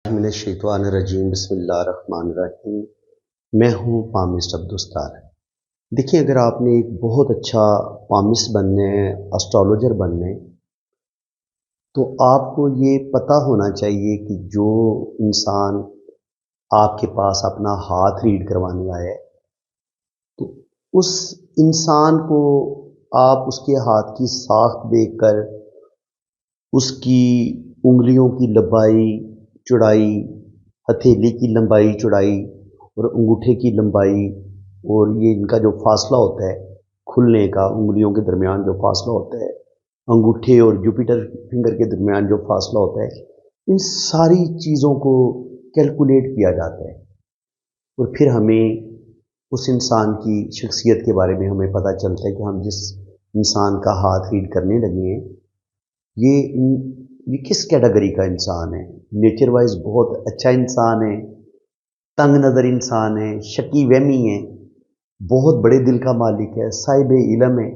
मिनश्शैतानिर्रजीम बिस्मिल्लाहिर्रहमानिर्रहीम। मैं हूँ पामिस्ट अब्दुस्तार। देखिए, अगर आपने एक बहुत अच्छा पामिस्ट बनना है, एस्ट्रोलॉजर बनना है, तो आपको ये पता होना चाहिए कि जो इंसान आपके पास अपना हाथ रीड करवाने आया है, तो उस इंसान को आप उसके हाथ की साख देखकर उसकी उंगलियों की लंबाई चौड़ाई, हथेली की लंबाई चौड़ाई और अंगूठे की लंबाई, और ये इनका जो फासला होता है खुलने का, उंगलियों के दरमियान जो फासला होता है, अंगूठे और जुपिटर फिंगर के दरमियान जो फासला होता है, इन सारी चीज़ों को कैलकुलेट किया जाता है और फिर हमें उस इंसान की शख्सियत के बारे में हमें पता चलता है कि हम जिस इंसान का हाथ रीड करने लगे हैं, ये किस कैटेगरी का इंसान है। नेचर वाइज बहुत अच्छा इंसान है, तंग नज़र इंसान है, शकी वहमी है, बहुत बड़े दिल का मालिक है, साहिब इल्म है,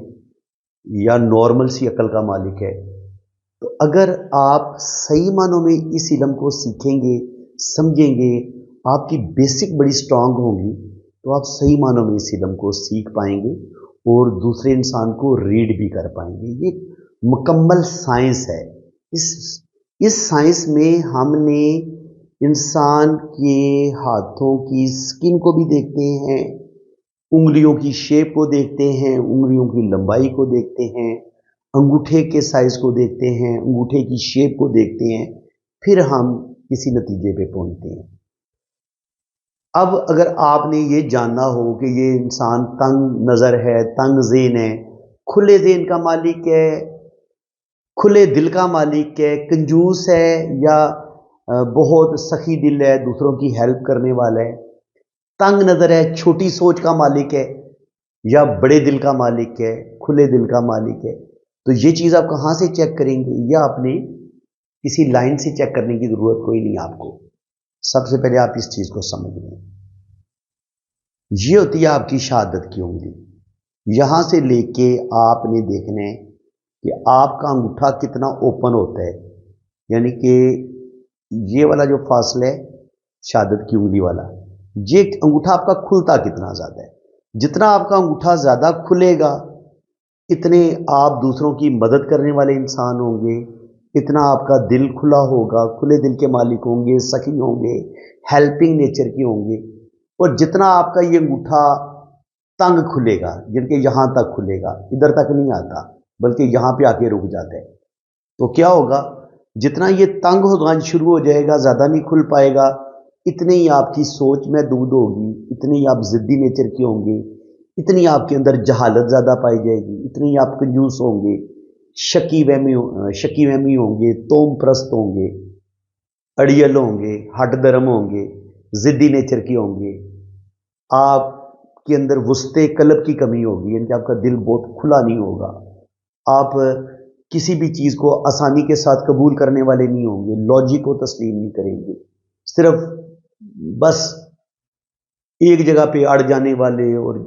या नॉर्मल सी अकल का मालिक है। तो अगर आप सही मानों में इस इल्म को सीखेंगे, समझेंगे, आपकी बेसिक बड़ी स्ट्रांग होंगी, तो आप सही मानों में इस इल्म को सीख पाएंगे और दूसरे इंसान को रीड भी कर पाएंगे। ये मुकम्मल साइंस है। इस साइंस में हमने इंसान के हाथों की स्किन को भी देखते हैं, उंगलियों की शेप को देखते हैं, उंगलियों की लंबाई को देखते हैं, अंगूठे के साइज को देखते हैं, अंगूठे की शेप को देखते हैं, फिर हम किसी नतीजे पे पहुंचते हैं। अब अगर आपने ये जानना हो कि ये इंसान तंग नज़र है, तंग ज़ेन है, खुले ज़ेन का मालिक है, खुले दिल का मालिक है, कंजूस है, या बहुत सखी दिल है, दूसरों की हेल्प करने वाला है, तंग नज़र है, छोटी सोच का मालिक है, या बड़े दिल का मालिक है, खुले दिल का मालिक है, तो ये चीज़ आप कहाँ से चेक करेंगे? या आपने किसी लाइन से चेक करने की ज़रूरत कोई नहीं आपको। सबसे पहले आप इस चीज़ को समझ लें। ये होती है आपकी शहादत की उंगली। यहाँ से लेके आपने देखना है कि आपका अंगूठा कितना ओपन होता है, यानी कि ये वाला जो फासला है शहादत की उंगली वाला, ये अंगूठा आपका खुलता कितना ज़्यादा है। जितना आपका अंगूठा ज़्यादा खुलेगा, इतने आप दूसरों की मदद करने वाले इंसान होंगे, इतना आपका दिल खुला होगा, खुले दिल के मालिक होंगे, सखी होंगे, हेल्पिंग नेचर के होंगे। और जितना आपका ये अंगूठा तंग खुलेगा, जिनके यहाँ तक खुलेगा, इधर तक नहीं आता बल्कि यहाँ पे आके रुक जाता है, तो क्या होगा? जितना ये तंग होना शुरू हो जाएगा, ज़्यादा नहीं खुल पाएगा, इतनी ही आपकी सोच महदूद होगी, इतनी ही आप ज़िद्दी नेचर के होंगे, इतनी आपके अंदर जहालत ज़्यादा पाई जाएगी, इतनी ही आप कंजूस होंगे, शकी वहमी होंगे, तोम प्रस्त होंगे, अड़ियल होंगे, हट धर्म होंगे, ज़िद्दी नेचर के होंगे, आपके अंदर वुस्ते कल्ब की कमी होगी, यानी कि आपका दिल बहुत खुला नहीं होगा, आप किसी भी चीज़ को आसानी के साथ कबूल करने वाले नहीं होंगे, लॉजिक को तस्लीम नहीं करेंगे, सिर्फ बस एक जगह पे अड़ जाने वाले, और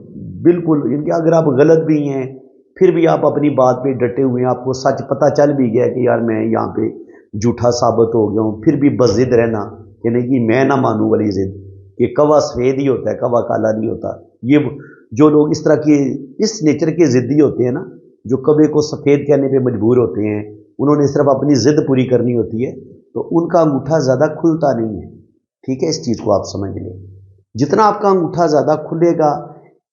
बिल्कुल इनके अगर आप गलत भी हैं फिर भी आप अपनी बात पे डटे हुए हैं, आपको सच पता चल भी गया कि यार मैं यहाँ पे झूठा साबित हो गया हूँ, फिर भी बस जिद रहना कि नहीं कि मैं ना मानूं वाली जिद, कि कवा सफ़ेद ही होता है, कवा काला नहीं होता। ये जो लोग इस तरह के इस नेचर के ज़िद्दी होते हैं ना, जो कवे को सफ़ेद कहने पे मजबूर होते हैं, उन्होंने सिर्फ अपनी ज़िद पूरी करनी होती है, तो उनका अंगूठा ज़्यादा खुलता नहीं है। ठीक है, इस चीज़ को आप समझ लें। जितना आपका अंगूठा ज़्यादा खुलेगा,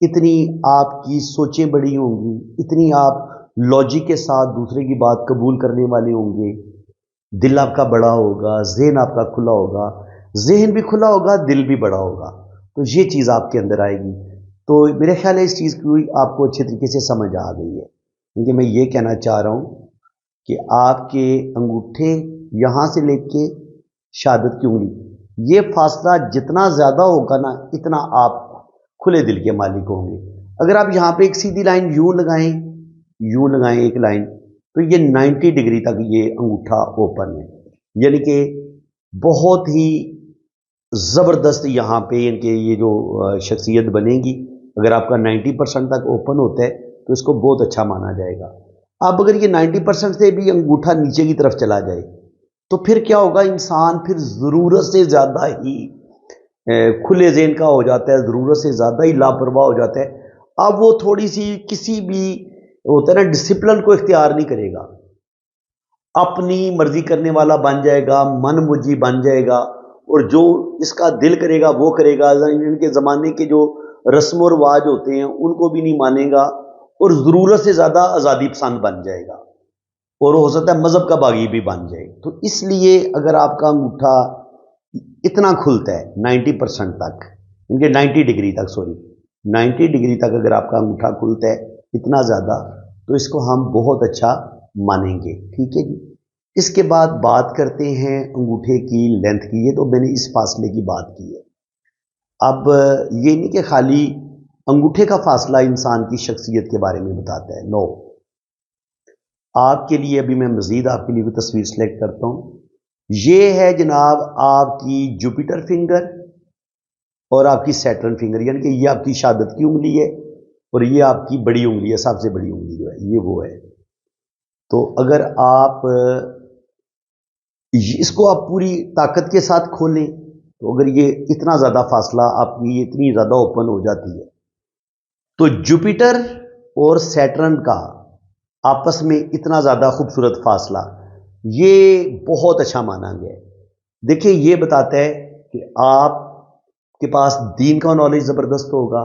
इतनी आपकी सोचें बड़ी होंगी, इतनी आप लॉजिक के साथ दूसरे की बात कबूल करने वाले होंगे, दिल आपका बड़ा होगा, जहन आपका खुला होगा, जहन भी खुला होगा, दिल भी बड़ा होगा, तो ये चीज़ आपके अंदर आएगी। तो मेरे ख्याल है इस चीज़ की आपको अच्छे तरीके से समझ आ गई है, क्योंकि मैं ये कहना चाह रहा हूँ कि आपके अंगूठे यहाँ से लेके शहादत की उंगली, ये फासला जितना ज़्यादा होगा ना, इतना आप खुले दिल के मालिक होंगे। अगर आप यहाँ पे एक सीधी लाइन यूँ लगाएं एक लाइन, तो ये 90 डिग्री तक ये अंगूठा ओपन है, यानी कि बहुत ही ज़बरदस्त यहाँ पे इनके ये जो शख्सियत बनेगी, अगर आपका 90% तक ओपन होता है तो इसको बहुत अच्छा माना जाएगा। अब अगर ये 90% से भी अंगूठा नीचे की तरफ चला जाए तो फिर क्या होगा, इंसान फिर ज़रूरत से ज़्यादा ही खुले ज़हन का हो जाता है, ज़रूरत से ज़्यादा ही लापरवाह हो जाता है। अब वो थोड़ी सी किसी भी होता है ना डिसिप्लिन को इख्तियार नहीं करेगा, अपनी मर्जी करने वाला बन जाएगा, मन मुजी बन जाएगा, और जो इसका दिल करेगा वो करेगा। इनके ज़माने के जो रस्म और रिवाज होते हैं उनको भी नहीं मानेगा, और ज़रूरत से ज़्यादा आज़ादी पसंद बन जाएगा, और हो सकता है मज़हब का बागी भी बन जाए। तो इसलिए अगर आपका अंगूठा इतना खुलता है 90% तक, इनके 90 डिग्री तक, सॉरी 90 डिग्री तक अगर आपका अंगूठा खुलता है इतना ज़्यादा, तो इसको हम बहुत अच्छा मानेंगे। ठीक है जी। इसके बाद बात करते हैं अंगूठे की लेंथ की। ये तो मैंने इस फासले की बात की है। अब ये नहीं कि खाली अंगूठे का फासला इंसान की शख्सियत के बारे में बताता है, नो। आपके लिए अभी मैं मज़ीद आपके लिए कोई तस्वीर सेलेक्ट करता हूँ। ये है जनाब आपकी जुपिटर फिंगर और आपकी सैटर्न फिंगर, यानी कि ये आपकी शहादत की उंगली है और ये आपकी बड़ी उंगली है, सबसे बड़ी उंगली जो है ये वो है। तो अगर आप इसको आप पूरी ताकत के साथ खोलें तो अगर ये इतना ज़्यादा फासला आपकी इतनी ज़्यादा ओपन हो जाती है, तो जुपिटर और सैटर्न का आपस में इतना ज़्यादा खूबसूरत फासला, ये बहुत अच्छा माना गया है। देखिए ये बताता है कि आपके पास दीन का नॉलेज ज़बरदस्त होगा,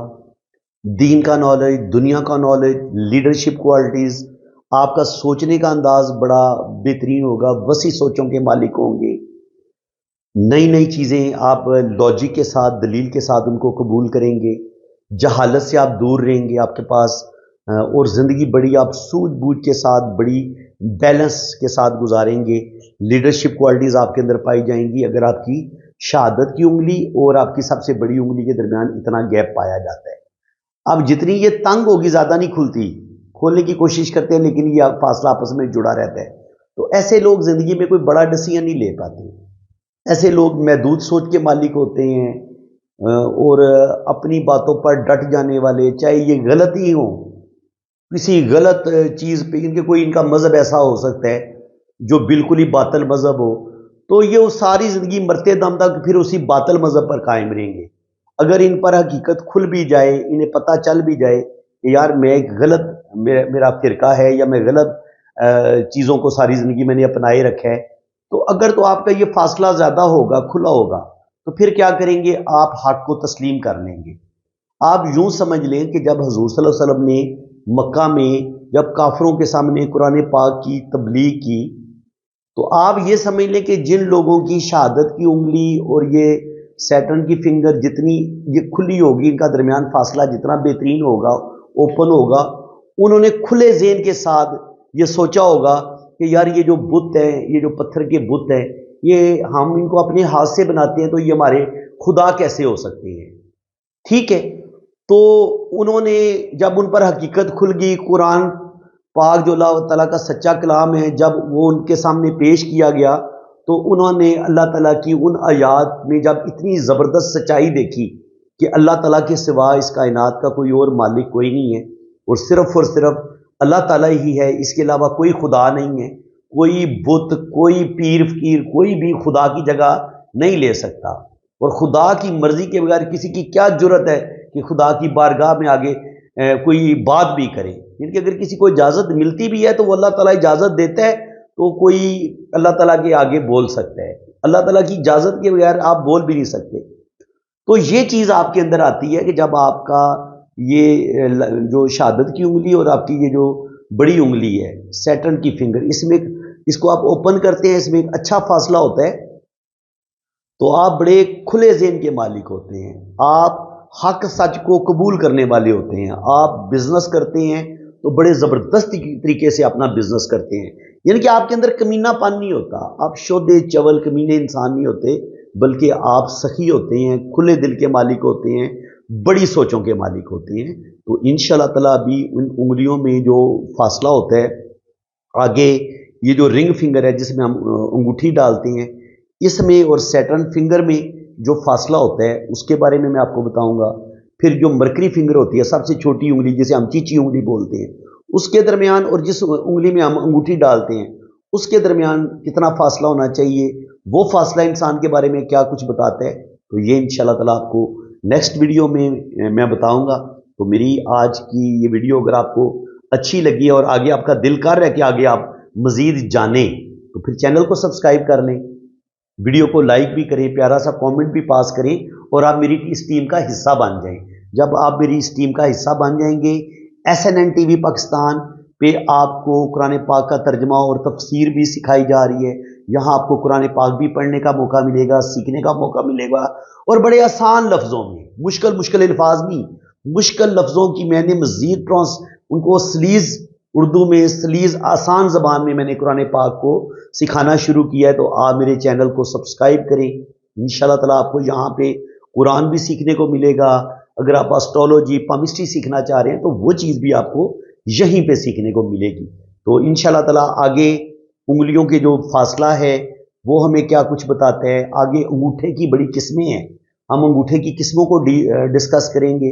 दीन का नॉलेज, दुनिया का नॉलेज, लीडरशिप क्वालिटीज़, आपका सोचने का अंदाज बड़ा बेहतरीन होगा, वसी सोचों के मालिक होंगे, नई नई चीज़ें आप लॉजिक के साथ, दलील के साथ उनको कबूल करेंगे, जहालत से आप दूर रहेंगे आपके पास, और ज़िंदगी बड़ी आप सूझबूझ के साथ, बड़ी बैलेंस के साथ गुजारेंगे। लीडरशिप क्वालिटीज़ आपके अंदर पाई जाएंगी अगर आपकी शहादत की उंगली और आपकी सबसे बड़ी उंगली के दरमियान इतना गैप पाया जाता है। अब जितनी ये तंग होगी, ज़्यादा नहीं खुलती, खोलने की कोशिश करते हैं लेकिन ये फासला आपस में जुड़ा रहता है। तो ऐसे लोग ज़िंदगी में कोई बड़ा डिसीजन नहीं ले पाते। ऐसे लोग महदूद सोच के मालिक होते हैं, और अपनी बातों पर डट जाने वाले, चाहे ये गलत ही हो, किसी गलत चीज़ पे इनके कोई इनका मज़हब ऐसा हो सकता है जो बिल्कुल ही बातिल मज़हब हो, तो ये वो सारी ज़िंदगी मरते दम तक फिर उसी बातिल मज़हब पर कायम रहेंगे। अगर इन पर हकीकत खुल भी जाए, इन्हें पता चल भी जाए कि यार मैं एक गलत मेरा फ़िरका है या मैं गलत चीज़ों को सारी ज़िंदगी मैंने अपनाए रखा है, तो अगर तो आपका ये फासला ज़्यादा होगा, खुला होगा, तो फिर क्या करेंगे, आप हक़ को तस्लीम कर लेंगे। आप यूं समझ लें कि जब हुज़ूर सल्लल्लाहु अलैहि वसल्लम ने मक्का में जब काफिरों के सामने कुरान पाक की तबलीग की, तो आप ये समझ लें कि जिन लोगों की शहादत की उंगली और ये सैटर्न की फिंगर जितनी ये खुली होगी, इनका दरमियान फासला जितना बेहतरीन होगा, ओपन होगा, उन्होंने खुले ज़हन के साथ ये सोचा होगा कि यार ये जो बुत हैं, ये जो पत्थर के बुत हैं, ये हम इनको अपने हाथ से बनाते हैं तो ये हमारे खुदा कैसे हो सकते हैं। ठीक है, तो उन्होंने जब उन पर हकीकत खुल गई, कुरान पाक जो अल्लाह ताला का सच्चा कलाम है, जब वो उनके सामने पेश किया गया, तो उन्होंने अल्लाह ताला की उन आयात में जब इतनी ज़बरदस्त सच्चाई देखी कि अल्लाह ताला के सिवा इस कायनात का कोई और मालिक कोई नहीं है, और सिर्फ अल्लाह ताला ही है, इसके अलावा कोई खुदा नहीं है, कोई बुत, कोई पीर फकीर, कोई भी खुदा की जगह नहीं ले सकता, और खुदा की मर्जी के बगैर किसी की क्या जुर्रत है कि खुदा की बारगाह में आगे कोई बात भी करे। यानी कि अगर किसी को इजाज़त मिलती भी है तो वो अल्लाह ताला इजाज़त देता है तो कोई अल्लाह ताला के आगे बोल सकता है, अल्लाह ताला की इजाज़त के बगैर आप बोल भी नहीं सकते। तो ये चीज़ आपके अंदर आती है कि जब आपका ये जो शहादत की उंगली और आपकी ये जो बड़ी उंगली है सैटर्न की फिंगर, इसमें इसको आप ओपन करते हैं, इसमें एक अच्छा फासला होता है, तो आप बड़े खुले ज़हन के मालिक होते हैं, आप हक सच को कबूल करने वाले होते हैं, आप बिजनेस करते हैं तो बड़े ज़बरदस्त तरीके से अपना बिजनेस करते हैं, यानी कि आपके अंदर कमीनापन नहीं होता, आप शोधे चवल कमीने इंसान नहीं होते, बल्कि आप सखी होते हैं, खुले दिल के मालिक होते हैं, बड़ी सोचों के मालिक होते हैं। तो इंशाअल्लाह ताला अभी उन उंगलियों में जो फासला होता है, आगे ये जो रिंग फिंगर है जिसमें हम अंगूठी डालते हैं, इसमें और सैटर्न फिंगर में जो फासला होता है उसके बारे में मैं आपको बताऊंगा। फिर जो मरकरी फिंगर होती है, सबसे छोटी उंगली जिसे हम चीची उंगली बोलते हैं, उसके दरमियान और जिस उंगली में हम अंगूठी डालते हैं उसके दरमियान कितना फासला होना चाहिए, वो फासला इंसान के बारे में क्या कुछ बताता है, तो ये इंशाल्लाह ताला आपको नेक्स्ट वीडियो में मैं बताऊंगा। तो मेरी आज की ये वीडियो अगर आपको अच्छी लगी और आगे आपका दिल कर रहा है कि आगे आप मज़ीद जानें, तो फिर चैनल को सब्सक्राइब कर लें, वीडियो को लाइक भी करें, प्यारा सा कमेंट भी पास करें और आप मेरी इस टीम का हिस्सा बन जाएं। जब आप मेरी इस टीम का हिस्सा बन जाएंगे, SNN TV पाकिस्तान पे आपको कुरान पाक का तर्जमा और तफसीर भी सिखाई जा रही है। यहाँ आपको कुरान पाक भी पढ़ने का मौका मिलेगा, सीखने का मौका मिलेगा और बड़े आसान लफ्ज़ों में, मुश्किल अल्फाज नहीं, मुश्किल लफ्ज़ों की मैंने मज़ीद उनको सलीज़ उर्दू में, सलीज़ आसान ज़बान में मैंने कुरान पाक को सिखाना शुरू किया है। तो आप मेरे चैनल को सब्सक्राइब करें, इंशाल्लाह ताला आपको यहाँ पे कुरान भी सीखने को मिलेगा। अगर आप एस्ट्रोलॉजी, पामिस्ट्री सीखना चाह रहे हैं तो वो चीज़ भी आपको यहीं पे सीखने को मिलेगी। तो इंशाल्लाह ताला आगे उंगलियों के जो फासला है वो हमें क्या कुछ बताते हैं, आगे अंगूठे की बड़ी किस्में हैं, हम अंगूठे की किस्मों को डिस्कस करेंगे।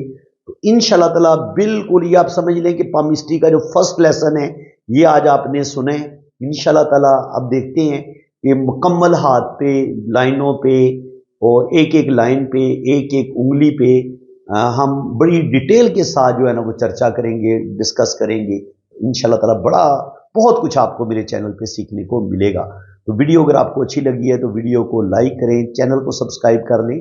तो इंशाल्लाह ताला बिल्कुल ये आप समझ लें कि पामिस्ट्री का जो फर्स्ट लेसन है ये आज आपने सुने। इंशाल्लाह ताला अब देखते हैं कि मुकम्मल हाथ पे, लाइनों पे और एक एक लाइन पे, एक एक उंगली पे हम बड़ी डिटेल के साथ जो है ना वो चर्चा करेंगे, डिस्कस करेंगे। इंशाल्लाह ताला बहुत कुछ आपको मेरे चैनल पे सीखने को मिलेगा। तो वीडियो अगर आपको अच्छी लगी है तो वीडियो को लाइक करें, चैनल को सब्सक्राइब कर लें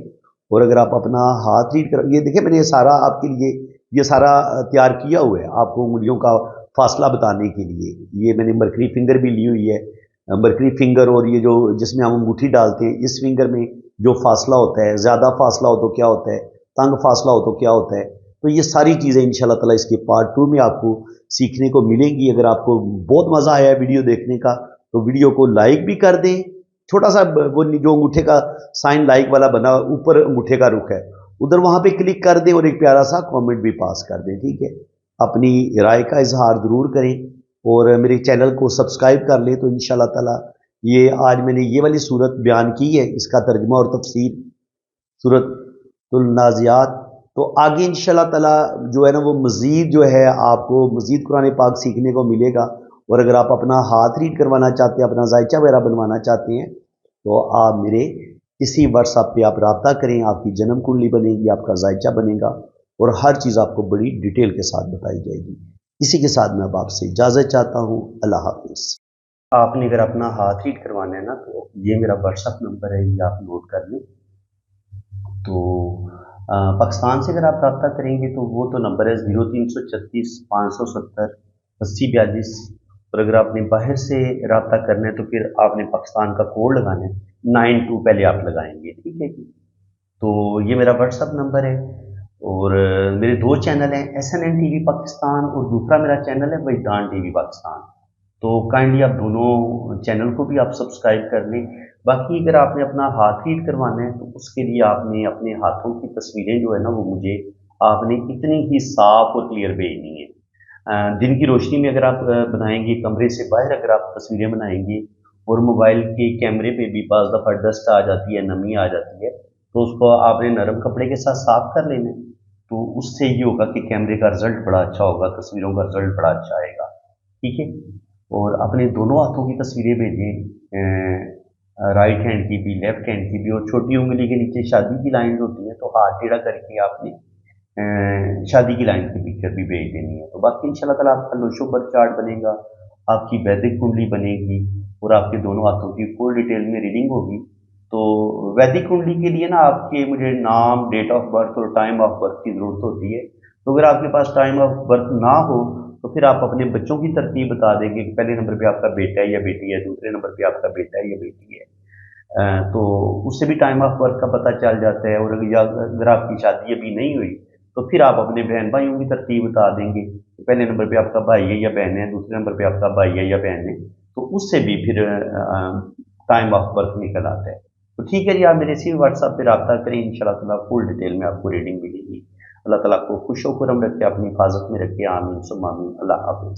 और अगर आप अपना हाथ रीड कर, ये देखिए मैंने ये सारा आपके लिए ये सारा तैयार किया हुआ है आपको उंगलियों का फासला बताने के लिए। ये मैंने मरकरी फिंगर भी ली हुई है, मरकरी फिंगर, और ये जो जिसमें हम अंगूठी डालते हैं इस फिंगर में जो फासला होता है, ज़्यादा फासला हो तो क्या होता है, तंग फासला हो तो क्या होता है। तो ये सारी चीज़ें इंशाल्लाह ताला इसके पार्ट 2 में आपको सीखने को मिलेंगी। अगर आपको बहुत मज़ा आया है वीडियो देखने का तो वीडियो को लाइक भी कर दें, छोटा सा वो जो अंगूठे का साइन लाइक वाला बना ऊपर अंगूठे का रुख है उधर, वहाँ पे क्लिक कर दें और एक प्यारा सा कमेंट भी पास कर दें, ठीक है। अपनी राय का इजहार ज़रूर करें और मेरे चैनल को सब्सक्राइब कर लें। तो इंशाल्लाह ताला ये आज मैंने ये वाली सूरत बयान की है, इसका तर्जुमा और तफसीर सूरतुल नाज़ियात। तो आगे इंशाल्लाह ताला जो है ना वो मज़ीद जो है आपको मज़ीद कुरान पाक सीखने को मिलेगा। और अगर आप अपना हाथ रीड करवाना चाहते हैं, अपना जायचा वगैरह बनवाना चाहते हैं तो आप मेरे इसी व्हाट्सएप पे आप रब्ता करें, आपकी जन्म कुंडली बनेगी, आपका जायचा बनेगा और हर चीज़ आपको बड़ी डिटेल के साथ बताई जाएगी। इसी के साथ मैं अब आपसे इजाज़त चाहता हूँ। अल्लाह हाफिज़। आपने अगर अपना हाथ रीड करवाना है ना तो ये मेरा व्हाट्सएप नंबर है, ये आप नोट कर लें। तो पाकिस्तान से अगर आप रब्ता करेंगे तो वो तो नंबर है 0336 570 8042। और अगर आपने बाहर से रब्ता करना है तो फिर आपने पाकिस्तान का कोड लगाना है, 92 पहले आप लगाएंगे, ठीक है जी। तो ये मेरा व्हाट्सअप नंबर है और मेरे 2 चैनल हैं, SNN TV पाकिस्तान और दूसरा मेरा चैनल है वजदान TV पाकिस्तान। तो काइंडली आप दोनों चैनल को भी आप सब्सक्राइब कर लें। बाकी अगर आपने अपना हाथ रीड करवाना है तो उसके लिए आपने अपने हाथों की तस्वीरें जो है ना वो मुझे आपने इतनी ही साफ और क्लियर भेजनी है। दिन की रोशनी में अगर आप बनाएंगे, कमरे से बाहर अगर आप तस्वीरें बनाएंगे और मोबाइल के कैमरे पे भी बाज़ दफ़ा डस्ट आ जाती है, नमी आ जाती है, तो उसको आपने नरम कपड़े के साथ साफ कर लेना है। तो उससे ये होगा कि कैमरे का रिजल्ट बड़ा अच्छा होगा, तस्वीरों का रिजल्ट बड़ा अच्छा आएगा, ठीक है। और अपने दोनों हाथों की तस्वीरें भेजें, राइट हैंड की भी, लेफ्ट हैंड की भी, और छोटी उंगली के नीचे शादी की लाइन होती है तो हाथ टेढ़ा करके आपने शादी की लाइन की पिक्चर भी भेज देनी है। तो बाकी इंशाल्लाह ताला आपका लोशो बर्थ चार्ट बनेगा, आपकी वैदिक कुंडली बनेगी और आपके दोनों हाथों की फुल डिटेल में रीडिंग होगी। तो वैदिक कुंडली के लिए ना आपके मुझे नाम, डेट ऑफ बर्थ और टाइम ऑफ बर्थ की ज़रूरत होती है। तो अगर आपके पास टाइम ऑफ बर्थ ना हो तो फिर आप अपने बच्चों की तरतीब बता देंगे कि पहले नंबर पे आपका बेटा है या बेटी है, दूसरे नंबर पे आपका बेटा है या बेटी है। तो उससे भी टाइम ऑफ बर्थ का पता चल जाता है। और अगर आपकी शादी अभी नहीं हुई तो फिर आप अपने बहन भाइयों की तरतीब बता देंगे, तो पहले नंबर पे आपका भाई है या बहन है, दूसरे नंबर पे आपका भाई है या बहन है, तो उससे भी फिर टाइम ऑफ बर्थ निकल आता है। तो ठीक है जी, आप मेरे इसी व्हाट्सएप पे रब्ता करें, इंशाल्लाह ताला फुल डिटेल में आपको रीडिंग मिलेगी। अल्लाह ताला आपको खुश व खुर्रम रखे, अपनी हिफाजत में रखे, आमीन सुम्मा आमीन। अल्लाह हाफ़िज़।